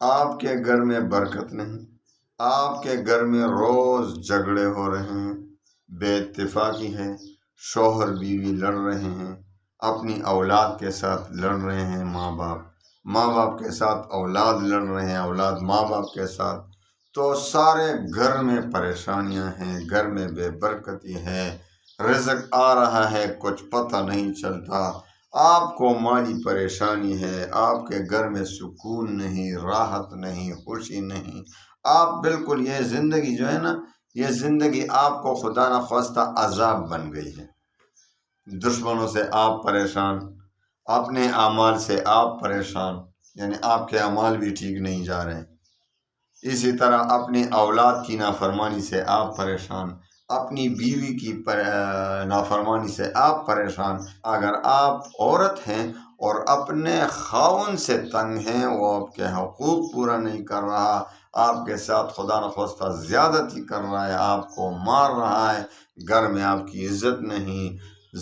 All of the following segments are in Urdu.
آپ کے گھر میں برکت نہیں، آپ کے گھر میں روز جھگڑے ہو رہے ہیں، بے اتفاقی ہے، شوہر بیوی لڑ رہے ہیں، اپنی اولاد کے ساتھ لڑ رہے ہیں، ماں باپ کے ساتھ اولاد لڑ رہے ہیں، اولاد ماں باپ کے ساتھ، تو سارے گھر میں پریشانیاں ہیں، گھر میں بے برکتی ہے، رزق آ رہا ہے کچھ پتہ نہیں چلتا، آپ کو مالی پریشانی ہے، آپ کے گھر میں سکون نہیں، راحت نہیں، خوشی نہیں، آپ بالکل یہ زندگی جو ہے نا، یہ زندگی آپ کو خدا نخواستہ عذاب بن گئی ہے۔ دشمنوں سے آپ پریشان، اپنے اعمال سے آپ پریشان، یعنی آپ کے اعمال بھی ٹھیک نہیں جا رہے ہیں، اسی طرح اپنی اولاد کی نافرمانی سے آپ پریشان، اپنی بیوی کی نافرمانی سے آپ پریشان۔ اگر آپ عورت ہیں اور اپنے خاوند سے تنگ ہیں، وہ آپ کے حقوق پورا نہیں کر رہا، آپ کے ساتھ خدا نخواستہ زیادتی کر رہا ہے، آپ کو مار رہا ہے، گھر میں آپ کی عزت نہیں،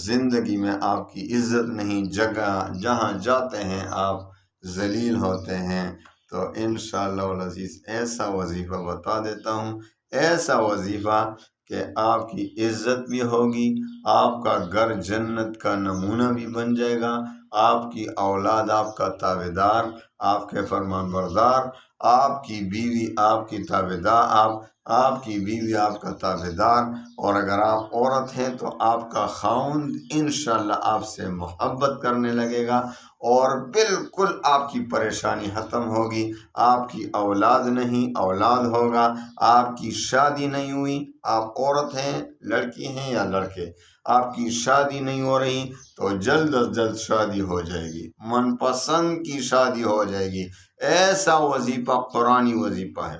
زندگی میں آپ کی عزت نہیں، جگہ جہاں جاتے ہیں آپ ذلیل ہوتے ہیں، تو انشاءاللہ العزیز ایسا وظیفہ بتا دیتا ہوں، ایسا وظیفہ کہ آپ کی عزت بھی ہوگی، آپ کا گھر جنت کا نمونہ بھی بن جائے گا، آپ کی اولاد آپ کا تابعدار، آپ کے فرمان بردار، آپ کی بیوی آپ کی تابعدار، آپ کی بیوی آپ کا تابعدار، اور اگر آپ عورت ہیں تو آپ کا خاوند انشاءاللہ آپ سے محبت کرنے لگے گا، اور بالکل آپ کی پریشانی ختم ہوگی، آپ کی اولاد نہیں اولاد ہوگا، آپ کی شادی نہیں ہوئی، آپ عورت ہیں، لڑکی ہیں یا لڑکے، آپ کی شادی نہیں ہو رہی تو جلد از جلد شادی ہو جائے گی، من پسند کی شادی ہو جائے گی۔ ایسا وظیفہ قرآنی وظیفہ ہے،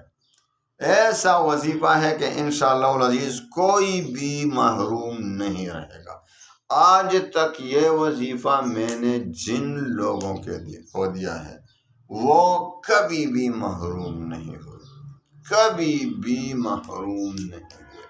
ایسا وظیفہ ہے کہ انشاءاللہ العزیز کوئی بھی محروم نہیں رہے گا۔ آج تک یہ وظیفہ میں نے جن لوگوں کو دیا ہے وہ کبھی بھی محروم نہیں ہوئے، کبھی بھی محروم نہیں ہوئے۔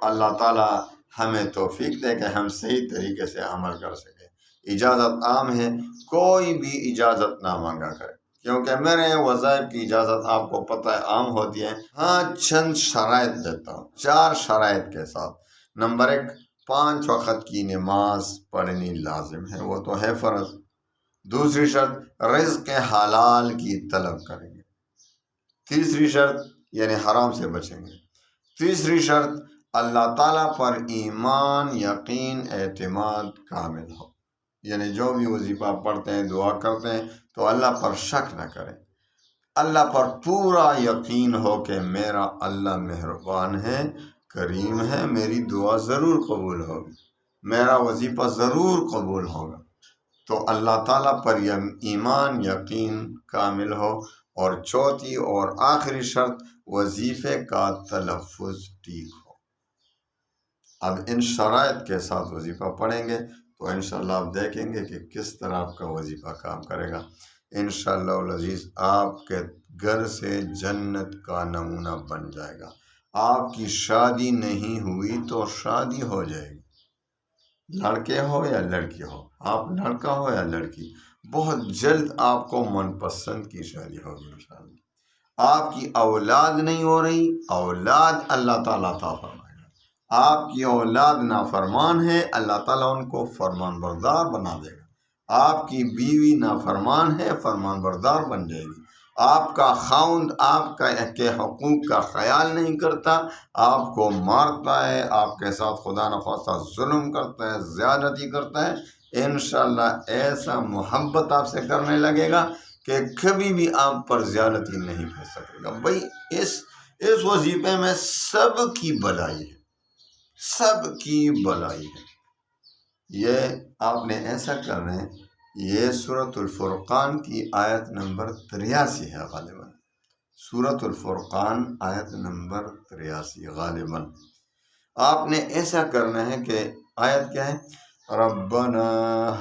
اللہ تعالی ہمیں توفیق دے کہ ہم صحیح طریقے سے عمل کر سکیں۔ اجازت عام ہے، کوئی بھی اجازت نہ مانگا کرے، کیونکہ میرے وظائف کی اجازت آپ کو پتہ ہے عام ہوتی ہے۔ ہاں، چند شرائط دیتا ہوں، 4 شرائط کے ساتھ۔ نمبر 1، 5 وقت کی نماز پڑھنی لازم ہے، وہ تو ہے فرض۔ دوسری شرط، رزق حلال کی طلب کریں گے۔ تیسری شرط، یعنی حرام سے بچیں گے۔ تیسری شرط، اللہ تعالیٰ پر ایمان، یقین، اعتماد کامل ہو، یعنی جو بھی وظیفہ پڑھتے ہیں، دعا کرتے ہیں تو اللہ پر شک نہ کریں، اللہ پر پورا یقین ہو کہ میرا اللہ مہربان ہے، کریم ہے، میری دعا ضرور قبول ہوگی، میرا وظیفہ ضرور قبول ہوگا، تو اللہ تعالیٰ پر ایمان، یقین کامل ہو۔ اور چوتھی اور آخری شرط، وظیفے کا تلفظ ٹھیک ہو۔ اب ان شرائط کے ساتھ وظیفہ پڑھیں گے تو انشاءاللہ آپ دیکھیں گے کہ کس طرح آپ کا وظیفہ کام کرے گا۔ انشاءاللہ العزیز آپ کے گھر سے جنت کا نمونہ بن جائے گا۔ آپ کی شادی نہیں ہوئی تو شادی ہو جائے گی، لڑکے ہو یا لڑکی ہو، آپ لڑکا ہو یا لڑکی، بہت جلد آپ کو من پسند کی شادی ہوگی انشاءاللہ۔ آپ کی اولاد نہیں ہو رہی، اولاد اللہ تعالیٰ عطا فرمائے گا۔ آپ کی اولاد نافرمان ہے، اللہ تعالیٰ ان کو فرمان بردار بنا دے گا۔ آپ کی بیوی نافرمان ہے، فرمان بردار بن جائے گی۔ آپ کا خاوند آپ کے حقوق کا خیال نہیں کرتا، آپ کو مارتا ہے، آپ کے ساتھ خدا نخواستہ ظلم کرتا ہے، زیادتی کرتا ہے، انشاءاللہ ایسا محبت آپ سے کرنے لگے گا کہ کبھی بھی آپ پر زیادتی نہیں کر سکے گا۔ بھائی اس وظیفے میں سب کی بلائی ہے، سب کی بلائی ہے۔ یہ آپ نے ایسا کرنا ہے، یہ سورۃ الفرقان کی آیت نمبر 83 ہے غالباً، سورۃ الفرقان آیت نمبر 83 غالباً۔ آپ نے ایسا کرنا ہے کہ آیت کیا ہے؟ ربنا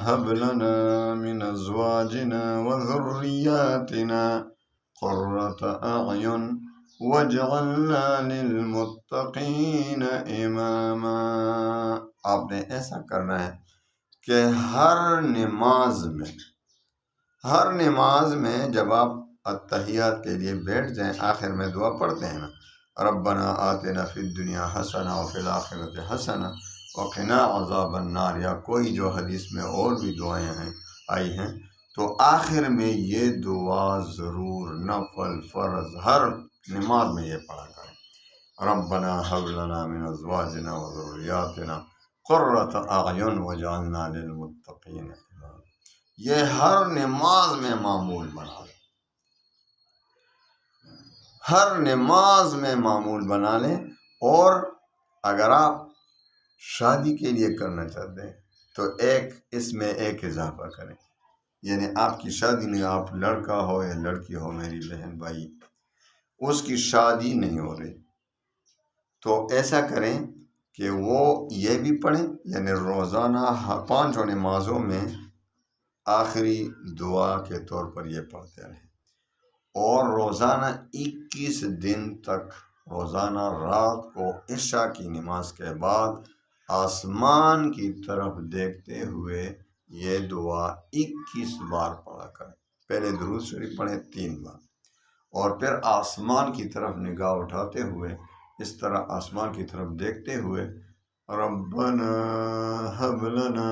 هب لنا من ازواجنا وذرياتنا قرة اعین واجعلنا للمتقین اماما۔ آپ نے ایسا کرنا ہے کہ ہر نماز میں جب آپ التحیات کے لیے بیٹھ جائیں، آخر میں دعا پڑھتے ہیں نا، ربنا آتنا فی الدنیا حسنہ وفی الآخرۃ حسنہ وقنا عذاب النار، یا کوئی جو حدیث میں اور بھی دعائیں آئی ہیں، تو آخر میں یہ دعا ضرور نفل فرض ہر نماز میں یہ پڑھا کریں، ربنا هب لنا من ازواجنا وذریاتنا قرۃ اعین واجعلنا للمتقین اماما۔ یہ ہر نماز میں معمول بنا لیں، ہر نماز میں معمول بنا لیں۔ اور اگر آپ شادی کے لیے کرنا چاہتے ہیں تو اس میں ایک اضافہ کریں، یعنی آپ کی شادی نہیں، آپ لڑکا ہو یا لڑکی ہو، میری بہن بھائی، اس کی شادی نہیں ہو رہی، تو ایسا کریں کہ وہ یہ بھی پڑھیں، یعنی روزانہ 5 نمازوں میں آخری دعا کے طور پر یہ پڑھتے رہیں، اور روزانہ 21 دن تک روزانہ رات کو عشاء کی نماز کے بعد آسمان کی طرف دیکھتے ہوئے یہ دعا 21 بار پڑھا کریں۔ پہلے درود شریف پڑھیں 3 بار، اور پھر آسمان کی طرف نگاہ اٹھاتے ہوئے اس طرح آسمان کی طرف دیکھتے ہوئے ربنا هب لنا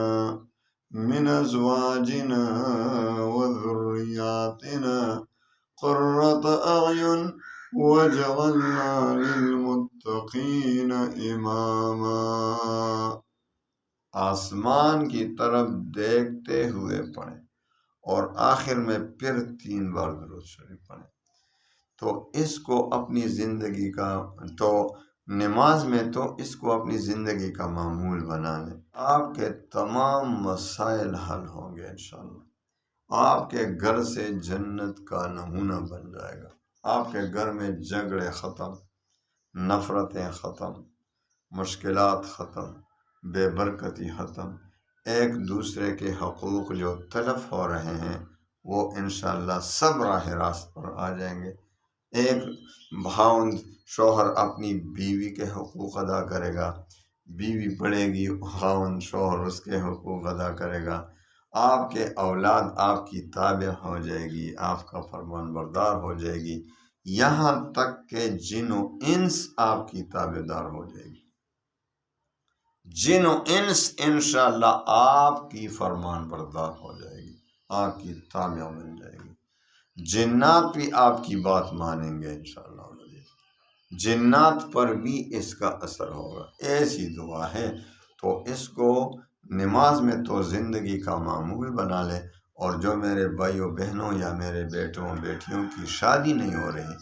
من ازواجنا وذریاتنا قرۃ اعین واجعلنا للمتقین اماما۔ آسمان کی طرف دیکھتے ہوئے پڑھیں، اور آخر میں پھر 3 بار درود شریف پڑھیں۔ تو اس کو اپنی زندگی کا نماز میں تو اس کو اپنی زندگی کا معمول بنا لیں، آپ کے تمام مسائل حل ہوں گے انشاءاللہ۔ آپ کے گھر سے جنت کا نمونہ بن جائے گا، آپ کے گھر میں جھگڑے ختم، نفرتیں ختم، مشکلات ختم، بے برکتی ختم، ایک دوسرے کے حقوق جو تلف ہو رہے ہیں وہ انشاءاللہ سب راہ راست پر آ جائیں گے۔ ایک خاوند شوہر اپنی بیوی کے حقوق ادا کرے گا، بیوی پڑھے گی، خاوند شوہر اس کے حقوق ادا کرے گا، آپ کے اولاد آپ کی تابع ہو جائے گی، آپ کا فرمان بردار ہو جائے گی، یہاں تک کہ جن و انس آپ کی تابع دار ہو جائے گی، جن و انس انشاءاللہ آپ کی فرمان بردار ہو جائے گی، آپ کی تابع بن جائے گی، جنات بھی آپ کی بات مانیں گے انشاءاللہ، جنات پر بھی اس کا اثر ہوگا۔ ایسی دعا ہے، تو اس کو نماز میں تو زندگی کا معمول بنا لے۔ اور جو میرے بھائیوں بہنوں یا میرے بیٹوں بیٹیوں کی شادی نہیں ہو رہی،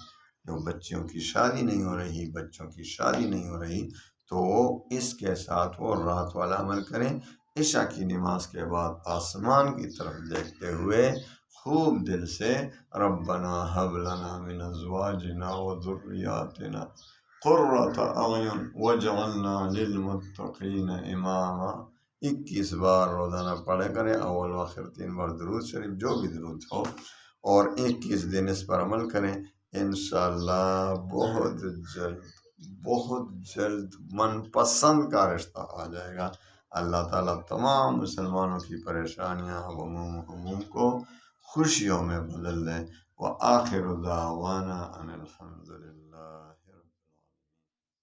جو بچیوں کی شادی نہیں ہو رہی، بچوں کی شادی نہیں ہو رہی، تو اس کے ساتھ وہ رات والا عمل کریں، عشاء کی نماز کے بعد آسمان کی طرف دیکھتے ہوئے خوب دل سے ربنا هب لنا من ازواجنا وذریاتنا قرۃ اعین واجعلنا للمتقین اماما 21 بار روزانہ پڑھے کریں، اول و آخر 3 بار درود شریف، جو بھی درود ہو، اور 21 دن اس پر عمل کریں، انشاءاللہ بہت جلد من پسند کا رشتہ آ جائے گا۔ اللہ تعالیٰ تمام مسلمانوں کی پریشانیاں غموم کو خوشیوں میں بدل دے۔ وآخر دعوانا ان الحمد للہ۔